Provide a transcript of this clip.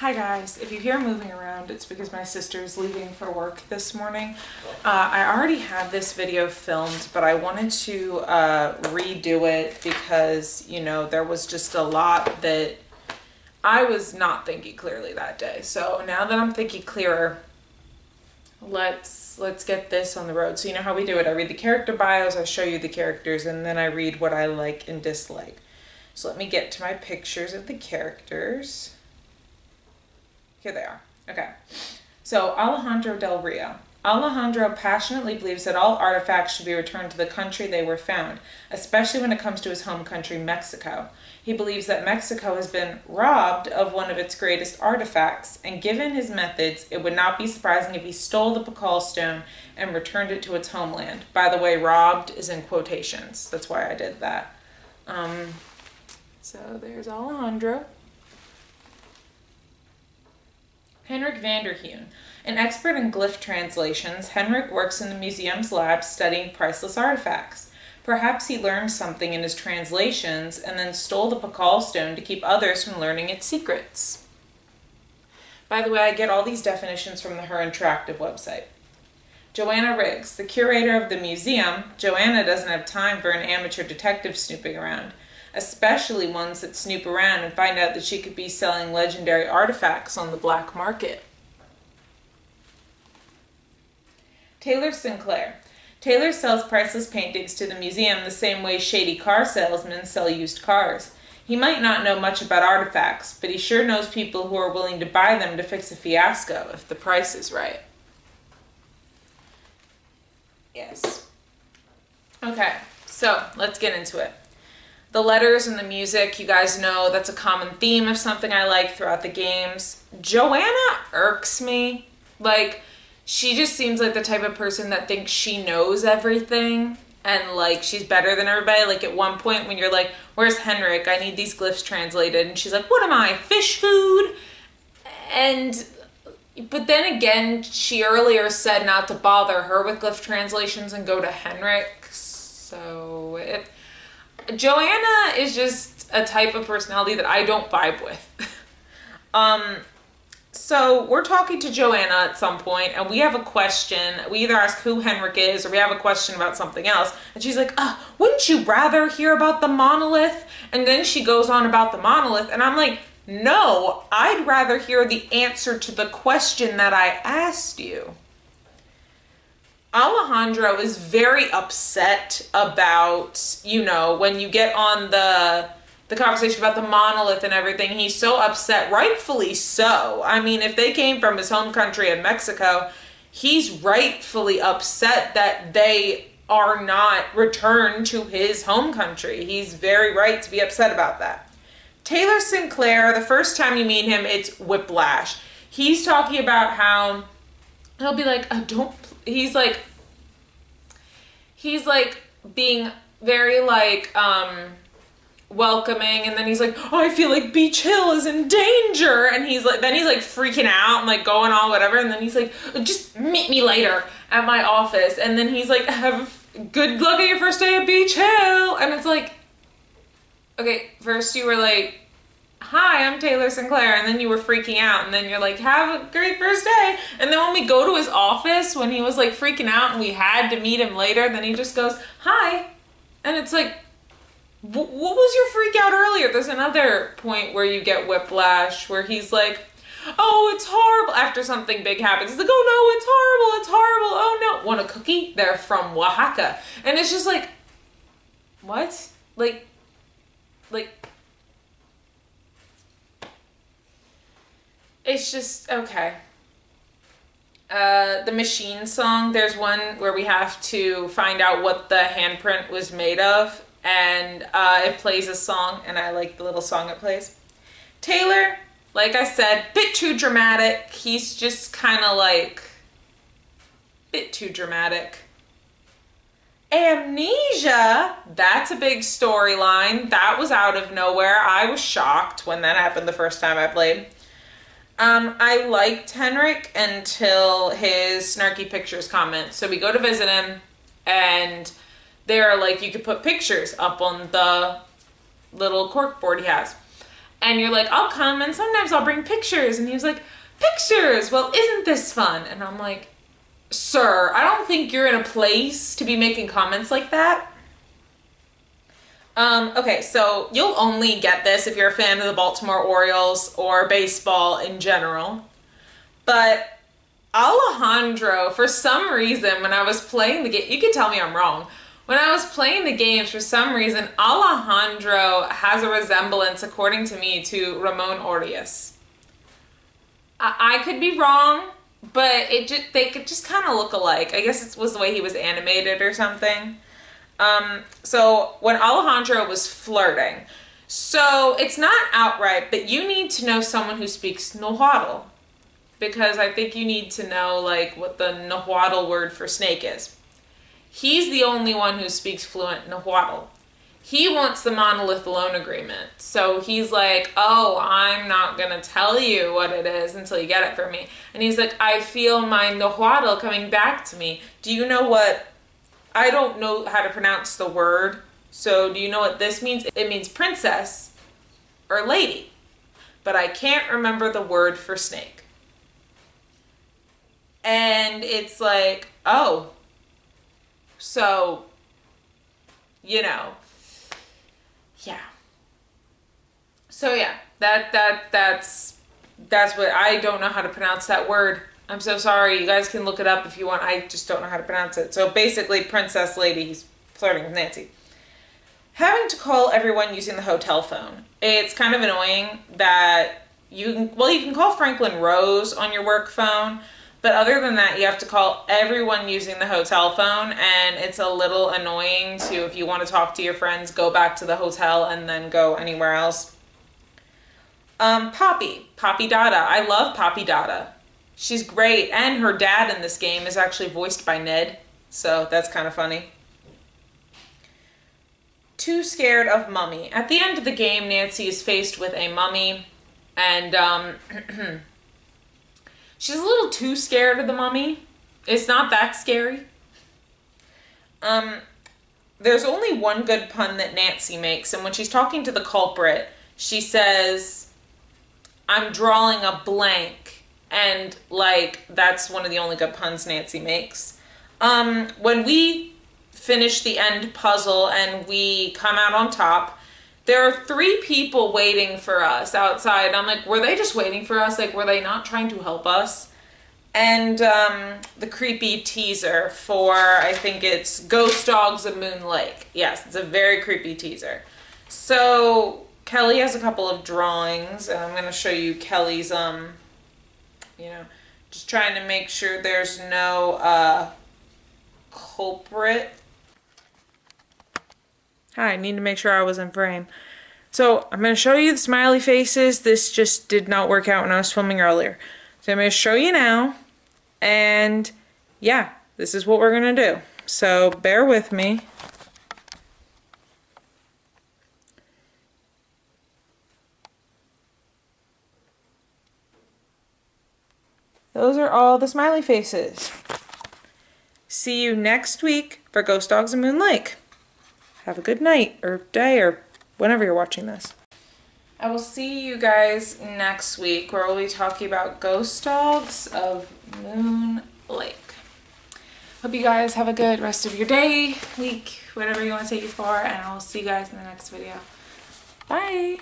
Hi guys, if you hear moving around, it's because my sister's leaving for work this morning. I already had this video filmed, but I wanted to redo it because, you know, there was just a lot that I was not thinking clearly that day. So now that I'm thinking clearer, let's get this on the road. So you know how we do it. I read the character bios, I show you the characters, and then I read what I like and dislike. So let me get to my pictures of the characters. Here they are. Okay. So Alejandro del Rio. Alejandro passionately believes that all artifacts should be returned to the country they were found, especially when it comes to his home country, Mexico. He believes that Mexico has been robbed of one of its greatest artifacts, and given his methods, it would not be surprising if he stole the Pakal stone and returned it to its homeland. By the way, robbed is in quotations. That's why I did that. So there's Alejandro. Henrik Vanderheun. An expert in glyph translations, Henrik works in the museum's lab studying priceless artifacts. Perhaps he learned something in his translations and then stole the Pakal stone to keep others from learning its secrets. By the way, I get all these definitions from the Her Interactive website. Joanna Riggs. The curator of the museum, Joanna doesn't have time for an amateur detective snooping around, especially ones that snoop around and find out that she could be selling legendary artifacts on the black market. Taylor Sinclair. Taylor sells priceless paintings to the museum the same way shady car salesmen sell used cars. He might not know much about artifacts, but he sure knows people who are willing to buy them to fix a fiasco if the price is right. Yes. Okay, so let's get into it. The letters and the music, you guys know that's a common theme of something I like throughout the games. Joanna irks me. Like, she just seems like the type of person that thinks she knows everything and, like, she's better than everybody. Like, at one point when you're like, where's Henrik? I need these glyphs translated. And she's like, what am I, fish food? But then again, she earlier said not to bother her with glyph translations and go to Henrik. So Joanna is just a type of personality that I don't vibe with. So we're talking to Joanna at some point and we have a question. We either ask who Henrik is or we have a question about something else. And she's like, wouldn't you rather hear about the monolith? And then she goes on about the monolith and I'm like, no, I'd rather hear the answer to the question that I asked you. Alejandro is very upset about, you know, when you get on the conversation about the monolith and everything, he's so upset, rightfully so. I mean, if they came from his home country of Mexico, he's rightfully upset that they are not returned to his home country. He's very right to be upset about that. Taylor Sinclair, the first time you meet him, it's whiplash. He's talking about how he'll be like, he's like being very like welcoming, and then he's like, I feel like Beach Hill is in danger, and he's like freaking out and like going on whatever, and then he's like, just meet me later at my office, and then he's like, have good luck at your first day at Beach Hill, and it's like, okay, first you were like, hi, I'm Taylor Sinclair, and then you were freaking out, and then you're like, have a great first day, and then when we go to his office, when he was like freaking out and we had to meet him later, then he just goes, hi, and it's like, what was your freak out earlier? There's another point where you get whiplash, where he's like, oh, it's horrible, after something big happens, he's like, oh no, it's horrible, oh no, want a cookie? They're from Oaxaca, and it's just like, what? Like, it's just, okay. The machine song, there's one where we have to find out what the handprint was made of, and it plays a song, and I like the little song it plays. Taylor, like I said, bit too dramatic. He's just kind of like, bit too dramatic. Amnesia, that's a big storyline. That was out of nowhere. I was shocked when that happened the first time I played. I liked Henrik until his snarky pictures comment. So we go to visit him, and they're like, you could put pictures up on the little cork board he has. And you're like, I'll come and sometimes I'll bring pictures. And he was like, pictures? Well, isn't this fun? And I'm like, sir, I don't think you're in a place to be making comments like that. Okay, so you'll only get this if you're a fan of the Baltimore Orioles or baseball in general. But Alejandro, for some reason, when I was playing the game, you can tell me I'm wrong. When I was playing the games, for some reason, Alejandro has a resemblance, according to me, to Ramon Orias. I could be wrong, but they could just kind of look alike. I guess it was the way he was animated or something. So when Alejandro was flirting, so it's not outright, but you need to know someone who speaks Nahuatl, because I think you need to know like what the Nahuatl word for snake is. He's the only one who speaks fluent Nahuatl. He wants the monolith loan agreement. So he's like, oh, I'm not going to tell you what it is until you get it from me. And he's like, I feel my Nahuatl coming back to me. Do you know what? I don't know how to pronounce the word. So do you know what this means? It means princess or lady. But I can't remember the word for snake. And it's like, oh. So, you know. Yeah. So yeah, that's what, I don't know how to pronounce that word. I'm so sorry. You guys can look it up if you want. I just don't know how to pronounce it. So basically, princess lady, he's flirting with Nancy. Having to call everyone using the hotel phone. It's kind of annoying that you can call Franklin Rose on your work phone, but other than that, you have to call everyone using the hotel phone, and it's a little annoying to, if you want to talk to your friends, go back to the hotel and then go anywhere else. Poppy Dada. I love Poppy Dada. She's great, and her dad in this game is actually voiced by Ned, so that's kind of funny. Too scared of mummy. At the end of the game, Nancy is faced with a mummy, and she's a little too scared of the mummy. It's not that scary. There's only one good pun that Nancy makes, and when she's talking to the culprit, she says, I'm drawing a blank. And, like, that's one of the only good puns Nancy makes. When we finish the end puzzle and we come out on top, there are 3 people waiting for us outside. I'm like, were they just waiting for us? Like, were they not trying to help us? And the creepy teaser for, I think it's Ghost Dogs of Moon Lake. Yes, it's a very creepy teaser. So Kelly has a couple of drawings, and I'm going to show you Kelly's, you know, just trying to make sure there's no culprit. Hi, I need to make sure I was in frame. So I'm going to show you the smiley faces. This just did not work out when I was filming earlier. So I'm going to show you now. And yeah, this is what we're going to do. So bear with me. Those are all the smiley faces. See you next week for Ghost Dogs of Moon Lake. Have a good night or day or whenever you're watching this. I will see you guys next week where we'll be talking about Ghost Dogs of Moon Lake. Hope you guys have a good rest of your day, week, whatever you want to take it for, and I will see you guys in the next video. Bye!